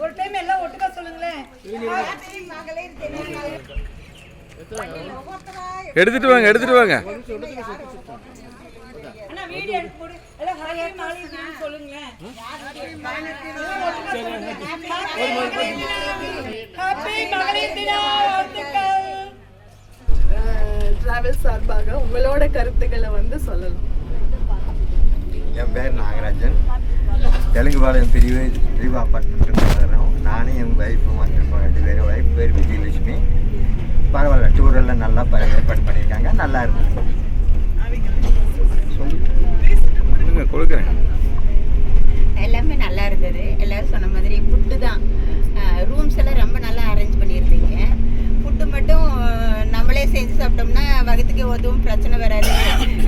ஒரு டைம் எல்லாம் ஒட்டுக்கா சொல்லுங்களேன். எடுத்துட்டு வாங்க அண்ணா வீடியோ எடுத்து போடு. எல்லாம் ஹாப்பி மகளிர் தினம் சொல்லுங்களேன். ஹாப்பி மகளிர் தினம் வாழ்த்துக்கள். டிராவல் சார்பாக உங்களோட கருத்துக்களை வந்து சொல்லலாம். என் பேர் நாகராஜன், தெலுங்கு பாளையம் பிரிவு அப்பார்ட்மெண்ட் வர்றோம். நானும் என் ஒய்ஃபும் வந்திருக்கோம். 2 பேரும். ஒய்ஃப் பேர் விஜயலட்சுமி. பரவாயில்ல, டூரெல்லாம் நல்லா ஏற்பாடு பண்ணியிருக்காங்க, நல்லா இருக்கு. கொடுக்குறேன். எல்லாமே நல்லா இருந்தது. எல்லாரும் சொன்ன மாதிரி ஃபுட்டு தான். ரூம்ஸ் எல்லாம் ரொம்ப நல்லா அரேஞ்ச் பண்ணியிருந்தீங்க. ஃபுட்டு மட்டும் நம்மளே செஞ்சு சாப்பிட்டோம்னா வகத்துக்கு ஒதுவும் பிரச்சனை வராது.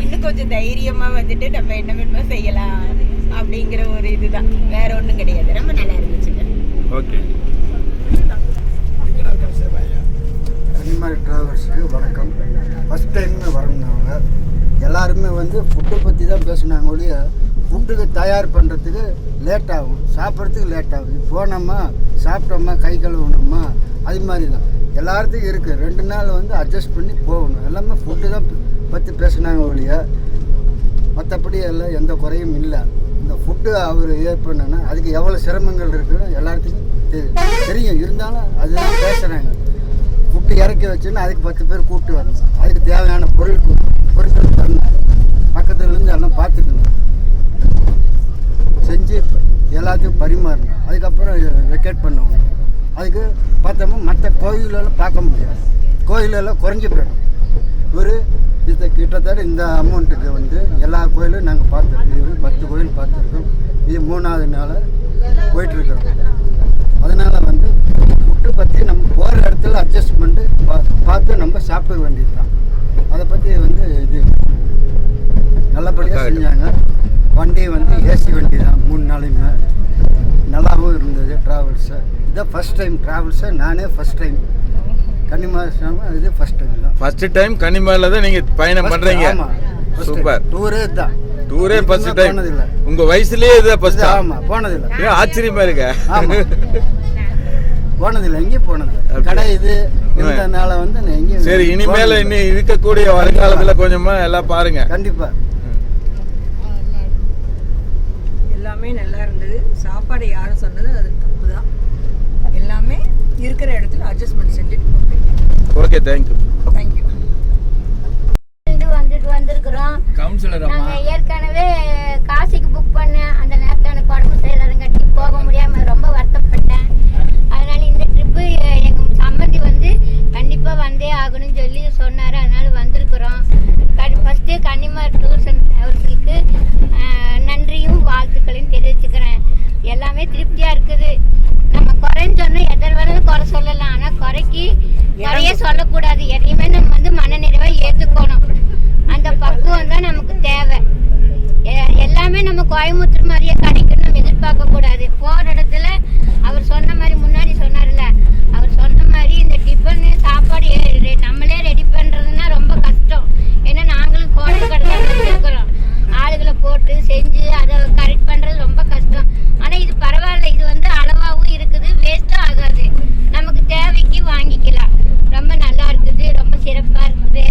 இன்னும் கொஞ்சம் தைரியமாக வந்துட்டு நம்ம என்ன வேணுமோ செய்யலாம் அப்படிங்கிற ஒரு இதுதான், வேற ஒன்றும் கிடையாது. ரொம்ப நல்லா இருந்துச்சுங்க. ஓகே. கன்னிமாரி டிராவல்ஸுக்கு வணக்கம். ஃபஸ்ட் டைம் வரணுன்னாங்க. எல்லாருமே வந்து ஃபுட்டை பற்றி தான் பேசுனாங்க ஒழிய ஃபுட்டுக்கு தயார் பண்ணுறதுக்கு லேட் ஆகும், சாப்பிட்றதுக்கு லேட் ஆகும். போனோமா சாப்பிட்டோமா கை கழுவணுமா அது மாதிரி தான் எல்லாத்துக்கும் இருக்குது. 2 நாள் வந்து அட்ஜஸ்ட் பண்ணி போகணும். எல்லாமே ஃபுட்டு தான் பற்றி பேசுனாங்க ஒழிய மற்றபடி எல்லாம் எந்த குறையும் இல்லை. இந்த ஃபுட்டு அவர் ஏற்பண்ணா அதுக்கு எவ்வளோ சிரமங்கள் இருக்குன்னு எல்லாத்துக்கும் தெரியும். இருந்தாலும் அதுதான் பேசுகிறாங்க. ஃபுட்டு இறக்கி வச்சுன்னா அதுக்கு 10 பேர் கூப்பிட்டு வரணும். அதுக்கு தேவையான பொருட்கள் தரணும். பக்கத்துலேருந்து எல்லாம் பார்த்துக்கணும், செஞ்சு எல்லாத்தையும் பரிமாறணும். அதுக்கப்புறம் வெக்கேட் பண்ணணும். அதுக்கு பார்த்தோம்னா மற்ற கோயிலெல்லாம் பார்க்க முடியாது. கோயிலெல்லாம் குறைஞ்சி போயிடும். இது கிட்டத்தட்ட இந்த அமௌண்ட்டுக்கு வந்து எல்லா கோயிலும் நாங்கள் பார்த்துருக்கோம். இது 10 கோயில் பார்த்துருக்கோம். இது 3ஆவது நாள் போயிட்டுருக்கிறோம். அதனால் வந்து ஃபுட்டு பற்றி நம்ம போகிற இடத்துல அட்ஜஸ்ட்மெண்ட்டு பார்த்து நம்ம சாப்பிட வேண்டியது தான். அதை பற்றி வந்து இது நல்லபடியாக செஞ்சாங்க. வண்டி வந்து ஏசி வண்டி தான். 3 நாளையுமே நல்லாவும் இருந்தது. ட்ராவல்ஸு இதான் ஃபஸ்ட் டைம் ட்ராவல்ஸை நானே ஃபஸ்ட் டைம் கன்னிமாரி இது ஃபஸ்ட் டைம் தான். ஃபர்ஸ்ட் டைம் கன்னிமாரில தான் நீங்க பயணம் பண்றீங்க. சூப்பர். டூரே தான். டூரே ஃபர்ஸ்ட் டைம். உங்க வயசுலயே இதுதான் ஃபர்ஸ்ட். ஆமா, போனதில்லை. ஏன் ஆச்சரியமா இருக்கு? ஆமா, போனதில்லை, எங்கேயும் போனதில்லை. கடை இது இருந்ததுனால வந்து நான் எங்கேயும். சரி, இனிமேல இன்னும் இருக்கக்கூடிய வருங்காலத்துல கொஞ்சமா எல்லாம் பாருங்க. கண்டிப்பா. எல்லாமே நல்லா இருந்தது. சாப்பாடு யாரும் சொன்னது அது தப்பு தான். எல்லாமே இருக்கிற இடத்துல அட்ஜஸ்ட்மெண்ட் செஞ்சுட்டு போகிறேன். Okay, thank you. தேங்க்யூ. வந்திருக்கிறோம். கவுன்சிலர் அம்மா, நாங்கள் ஏற்கனவே காசிக்கு புக் பண்ணேன். அந்த நேரத்தில் எனக்கு உடம்பு சரியில்லாதங்காட்டி போக முடியாமல் ரொம்ப வருத்தப்பட்டேன். அதனால இந்த ட்ரிப்பு எங்கள் சம்மந்தி வந்து கண்டிப்பாக வந்தே ஆகணும்னு சொல்லி சொன்னார். அதனால வந்திருக்கிறோம். ஃபஸ்ட்டு கன்னிமாரி டூர்ஸ் அண்ட் ட்ராவல்ஸுக்கு நன்றியும் வாழ்த்துக்களையும் தெரிவிச்சுக்கிறேன். எல்லாமே திருப்தியாக இருக்குது. நம்ம குறைன்னு சொன்னால் எதர் வேணாலும் குறை சொல்லலாம். ஆனால் குறையே சொல்லக்கூடாது. எதையுமே நம்ம வந்து மனநிறைவாக ஏற்றுக்கணும். அந்த பக்குவம் தான் நமக்கு தேவை. எல்லாமே நம்ம கோயம்புத்தூர் மாதிரியே கிடைக்கணும் நம்ம எதிர்பார்க்க கூடாது. போகிற இடத்துல அவர் சொன்ன மாதிரி முன்னாடி சொன்னார்ல, அவர் சொன்ன மாதிரி இந்த டிஃபன் சாப்பாடு நம்மளே ரெடி பண்ணுறதுன்னா ரொம்ப கஷ்டம். ஏன்னா நாங்களும் ஹோட்டல் கடை தான் இருக்கிறோம். ஆளுகளை போட்டு செஞ்சு அதை கரெக்ட் பண்ணுறது ரொம்ப கஷ்டம். ஆனால் இது பரவாயில்ல. இது வந்து அளவாகவும் இருக்குது, வேஸ்ட்டும் ஆகாது. நமக்கு தேவைக்கு வாங்கிக்கலாம். ரொம்ப நல்லா இருக்குது, ரொம்ப சிறப்பாக இருக்குது,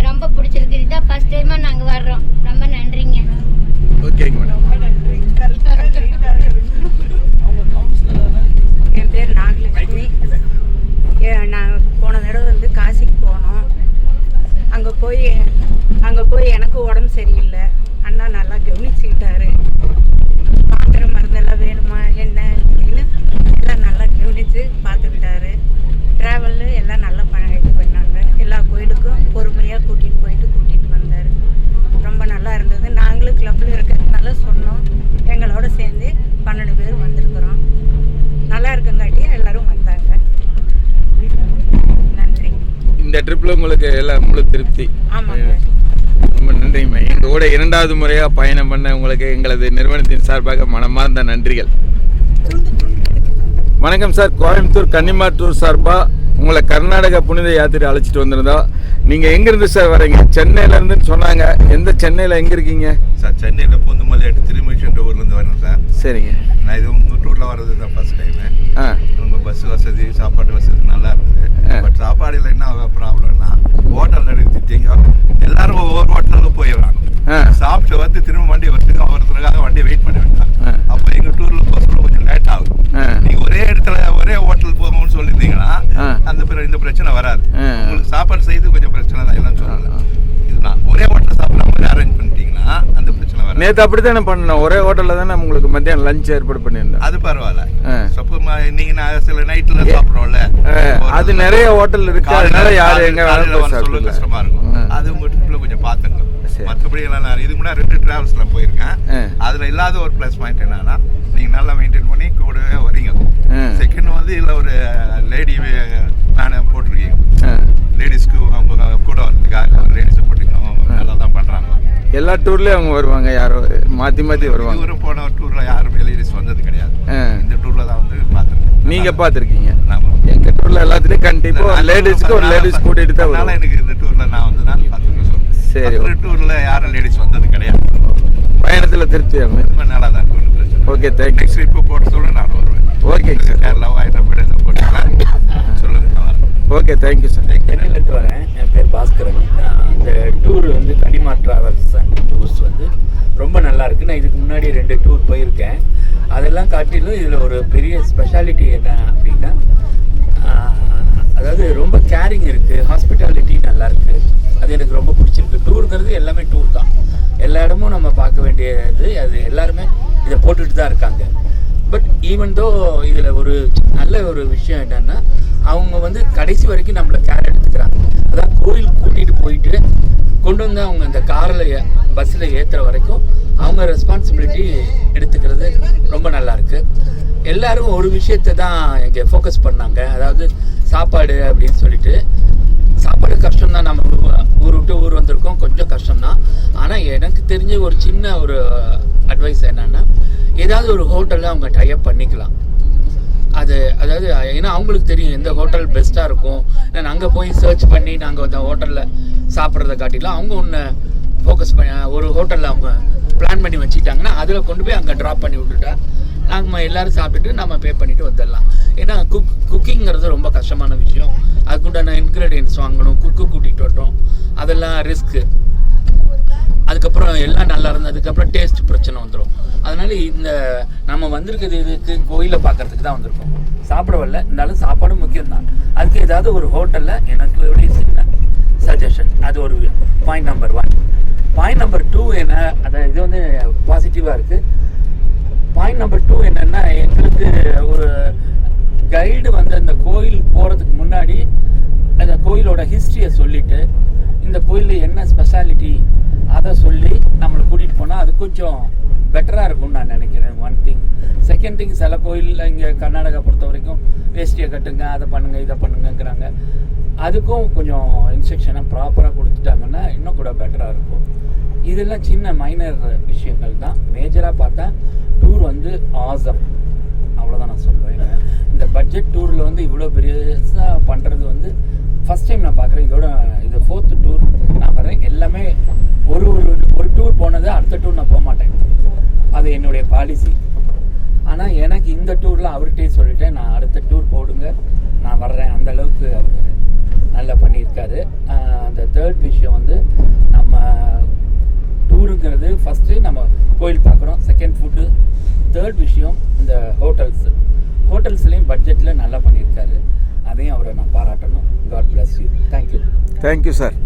ரொம்ப பிடிச்சிருக்கு. இதுதான் ஃபர்ஸ்ட் டைமாக நாங்கள் வர்றோம். ரொம்ப நன்றிங்க. ஓகேங்க மேடம். என் பேர் நாகலட்சுமி. நான் போன தடவை வந்து காசிக்கு போனோம். அங்கே போய் எனக்கு உடம்பு சரியில்லை. அண்ணா நல்லா கவனிச்சுக்கிட்டாரு. மாத்திரை மருந்தெல்லாம் வேணுமா என்ன அப்படின்னு எல்லாம் நல்லா கவனித்து பார்த்துக்கிட்டாரு. ட்ராவலு எல்லாம் நல்லா இது பண்ணாங்க. எல்லா கோயிலுக்கும் பொறுமையாக கூட்டிகிட்டு வந்தார். ரொம்ப நல்லா இருந்தது. நாங்களும் கிளப்பில் இருக்கிறதுனால சொன்னோம். எங்களோட சேர்ந்து 12 பேர் வந்திருக்கிறோம். நல்லா இருக்குங்காட்டி எல்லோரும் வந்தாங்க. நன்றி. இந்த ட்ரிப்பில் உங்களுக்கு எல்லாம் முழு திருப்தி? ஆமாங்க. ரொம்ப நன்றிம்மா. எங்களோட 2வது முறையாக பயணம் பண்ண உங்களுக்கு எங்களது நிறுவனத்தின் சார்பாக மனமார்ந்த நன்றிகள். வணக்கம் சார். கோயம்புத்தூர் கன்னிமாரி டூர் சார்பாக உங்களை கர்நாடகா புனித யாத்திரை அழைச்சிட்டு வந்திருந்தோம். நீங்க எங்க இருந்து சார் வரீங்க? சென்னையில இருந்துன்னு சொன்னாங்க. எந்த சென்னையில எங்க இருக்கீங்க சார்? சென்னையில் பூந்தமல்லி திருமிஷன்ற ஊர்லேருந்து வரேன் சார். சரிங்க. நான் இது உங்கள் டூரில் வர்றது தான் ஃபர்ஸ்ட் டைமு. உங்கள் பஸ் வசதி சாப்பாடு வசதி நல்லா இருந்தது. பட் சாப்பாடில் என்ன ப்ராப்ளம்னா ஹோட்டலில் எடுத்துட்டீங்க எல்லாரும் ஒவ்வொரு ஹோட்டலுக்கு போயிடுறாங்க. சாப்பிட்டு வந்து திரும்ப வண்டி வரதுக்கு ஒருத்தருக்காக வண்டியை வெயிட் பண்ண வேண்டாம். அப்போ எங்கள் டூரில் போக கொஞ்சம் லேட் ஆகும். நீங்கள் ஒரே இடத்துல ஒரே ஹோட்டல் போகணும்னு சொல்லியிருந்தீங்கன்னா இந்த பிரச்சனை வராது. உங்களுக்கு சாப்பாடு செய்து கொஞ்சம் பிரச்சனை தான் இல்லைன்னு சொல்லலை. இதுதான் ஒரே ஹோட்டல் சாப்பிட்ற மாதிரி அரேஞ்ச் பண்ணிட்டீங்கன்னா அந்த பிரச்சனை வராது. நேற்று அப்படி தானே பண்ணோம். ஒரே ஹோட்டலில் தானே உங்களுக்கு மத்தியானம் லஞ்ச் ஏற்பாடு பண்ணியிருந்தோம். அது பரவாயில்ல. சப்போஸ் நீங்கள் சில நைட்டில் சாப்பிட்றோம்ல, அது நிறைய ஹோட்டல் இருக்கு. அதனால யார் எங்க சொல்ல கஷ்டமா இருக்கும். அது உங்க ட்ரிப்ல கொஞ்சம் பாத்துங்க. மற்றபடி எல்லாம் நான் இதுக்கு முன்னாடி 2 டிராவல்ஸ்ல போயிருக்கேன். அதுல இல்லாத ஒரு ப்ளஸ் பாயிண்ட் என்னன்னா நீங்க நல்லா மெயின்டைன் பண்ணி கூடவே வரீங்க. செகண்ட் வந்து இதுல ஒரு லேடி மேன போட்டிருக்கீங்க. லேடிஸ்க்கு அவங்க கூட வரதுக்காக ஒரு லேடிஸை போட்டிருக்கீங்க. அவங்க நல்லா தான் பண்றாங்க. எல்லா டூர்லயும் அவங்க வருவாங்க. யாரும் மாத்தி மாத்தி வருவாங்க. இவரும் போன டூர்ல யாரும் லேடிஸ் வந்தது கிடையாது. இந்த டூர்ல தான் வந்து பாத்துருக்கேன். நீங்க பாத்திருக்கீங்க? எங்க டூர்ல எல்லாத்துலயும் கண்டிப்பா லேடிஸ்க்கு ஒரு லேடிஸ் கூட்டிட்டு தான் வருவாங்க. எனக்கு இந்த டூர்ல நான் வந்து நான் பாத்துருக்கேன். சரி. ஒரு டூர்ல யாரும் லேடிஸ் வந்தது கிடையாது. பயணத்துல திருப்தியாகும். நல்லா தான் இருக்கும். Okay, thank you. நெக்ஸ்ட் ட்ரிப் போட சொல்ல நான் வருவேன். Okay sir. கேரளாவா என்ன போட்டுக்கலாம் சொல்லுங்க. Okay, thank you sir. சென்னையிலேருந்து வரேன். என் பேர் பாஸ்கரன். இந்த டூர் வந்து கனிமா டிராவல்ஸ் அண்ட் டூர்ஸ் வந்து ரொம்ப நல்லா இருக்குது. நான் இதுக்கு முன்னாடி 2 டூர் போயிருக்கேன். அதெல்லாம் காட்டிலும் இதில் ஒரு பெரிய ஸ்பெஷாலிட்டி என்ன அப்படின்னா, அதாவது ரொம்ப கேரிங் இருக்குது, ஹாஸ்பிட்டாலிட்டி நல்லா இருக்குது. அது எனக்கு ரொம்ப பிடிச்சிருக்கு. டூருங்கிறது எல்லாமே டூர் தான். எல்லா இடமும் நம்ம பார்க்க வேண்டியது. அது எல்லாருமே இதை போட்டுட்டு தான் இருக்காங்க. பட் ஈவன் தோ இதில் ஒரு நல்ல ஒரு விஷயம் என்னென்னா, அவங்க வந்து கடைசி வரைக்கும் நம்மளை கேர் எடுத்துக்கிறாங்க. அதான் கோயில் கூட்டிகிட்டு போயிட்டு கொண்டு வந்து அவங்க இந்த காரில் பஸ்ஸில் ஏற்றுற வரைக்கும் அவங்க ரெஸ்பான்சிபிலிட்டி எடுத்துக்கிறது ரொம்ப நல்லா இருக்குது. எல்லோரும் ஒரு விஷயத்தை தான் இங்கே ஃபோக்கஸ் பண்ணாங்க. அதாவது சாப்பாடு அப்படின்னு சொல்லிட்டு. சாப்பாடு கஷ்டம்தான். நம்ம ஊர் விட்டு ஊர் வந்திருக்கோம், கொஞ்சம் கஷ்டம்தான். ஆனால் எனக்கு தெரிஞ்ச ஒரு சின்ன ஒரு அட்வைஸ் என்னென்னா, ஏதாவது ஒரு ஹோட்டலில் அவங்க டைப் பண்ணிக்கலாம். அதாவது ஏன்னா அவங்களுக்கு தெரியும் எந்த ஹோட்டல் பெஸ்ட்டாக இருக்கும். நான் அங்கே போய் சர்ச் பண்ணி நாங்கள் அந்த ஹோட்டலில் சாப்பிட்றத காட்டிலாம் அவங்க ஒன்று ஃபோக்கஸ் பண்ணி ஒரு ஹோட்டலில் அவங்க பிளான் பண்ணி வச்சுக்கிட்டாங்கன்னா அதில் கொண்டு போய் அங்கே ட்ராப் பண்ணி விட்டுட்டா நாங்கள் எல்லோரும் சாப்பிட்டுட்டு நம்ம பே பண்ணிவிட்டு வந்துடலாம். ஏன்னா குக்கிங்கிறது ரொம்ப கஷ்டமான விஷயம். அதுக்குண்டான இன்க்ரீடியன்ட்ஸ் வாங்கணும், கூட்டிகிட்டு வரட்டும், அதெல்லாம் ரிஸ்க்கு. அதுக்கப்புறம் எல்லாம் நல்லா இருந்ததுக்கப்புறம் டேஸ்ட் பிரச்சனை வந்துடும். அதனால இந்த நம்ம வந்திருக்கிறது இதுக்கு கோயிலை பார்க்கறதுக்கு தான் வந்திருக்கோம். சாப்பிட வரல. இருந்தாலும் சாப்பாடும் முக்கியம்தான். அதுக்கு ஏதாவது ஒரு ஹோட்டலில் எனக்கு சின்ன சஜஷன். அது ஒரு பாயிண்ட் நம்பர் 1. பாயிண்ட் நம்பர் 2 என்ன, அதாவது இது வந்து பாசிட்டிவாக இருக்குது. பாயிண்ட் நம்பர் 2 என்னென்னா, எங்களுக்கு ஒரு கைடு வந்து அந்த கோயில் போகிறதுக்கு முன்னாடி அந்த கோயிலோட ஹிஸ்ட்ரியை சொல்லிவிட்டு இந்த கோயிலில் என்ன ஸ்பெஷாலிட்டி அதை சொல்லி நம்மளை கூட்டிகிட்டு போனால் அது கொஞ்சம் பெட்டராக இருக்கும்னு நான் நினைக்கிறேன். 1 திங். செகண்ட் திங், சில கோயிலில் இங்கே கர்நாடகா பொறுத்த வரைக்கும் வேஷ்டியை கட்டுங்க, அதை பண்ணுங்கள், இதை பண்ணுங்கிறாங்க. அதுக்கும் கொஞ்சம் இன்ஸ்ட்ரக்ஷனை ப்ராப்பராக கொடுத்துட்டாங்கன்னா இன்னும் கூட பெட்டராக இருக்கும். இதெல்லாம் சின்ன மைனர் விஷயங்கள் தான். மேஜராக பார்த்தா டூர் வந்து ஆசம், அவ்வளோதான் நான் சொல்லுவேன். இந்த பட்ஜெட் டூரில் வந்து இவ்வளோ பெருசாக பண்ணுறது வந்து ஃபஸ்ட் டைம் நான் பார்க்குறேன். இது 4th டூர் நான் வரேன். எல்லாமே ஒரு டூர் போனது அடுத்த டூர் நான் போக மாட்டேன். அது என்னுடைய பாலிசி. ஆனால் எனக்கு இந்த டூரில் அவர்கிட்டே சொல்லிட்டேன், நான் அடுத்த டூர் போடுங்க, நான் வர்றேன். அந்தளவுக்கு அவர் நல்லா பண்ணியிருக்காரு. அந்த 3rd விஷயம் வந்து, நம்ம டூருங்கிறது ஃபஸ்ட்டு நம்ம கோயில் பார்க்குறோம், செகண்ட் ஃபுட்டு, 3rd விஷயம் இந்த ஹோட்டல்ஸ்லேயும் பட்ஜெட்டில் நல்லா பண்ணியிருக்காரு. அதையும் அவரை நான் பாராட்டணும். God bless you. Thank you. Thank you sir.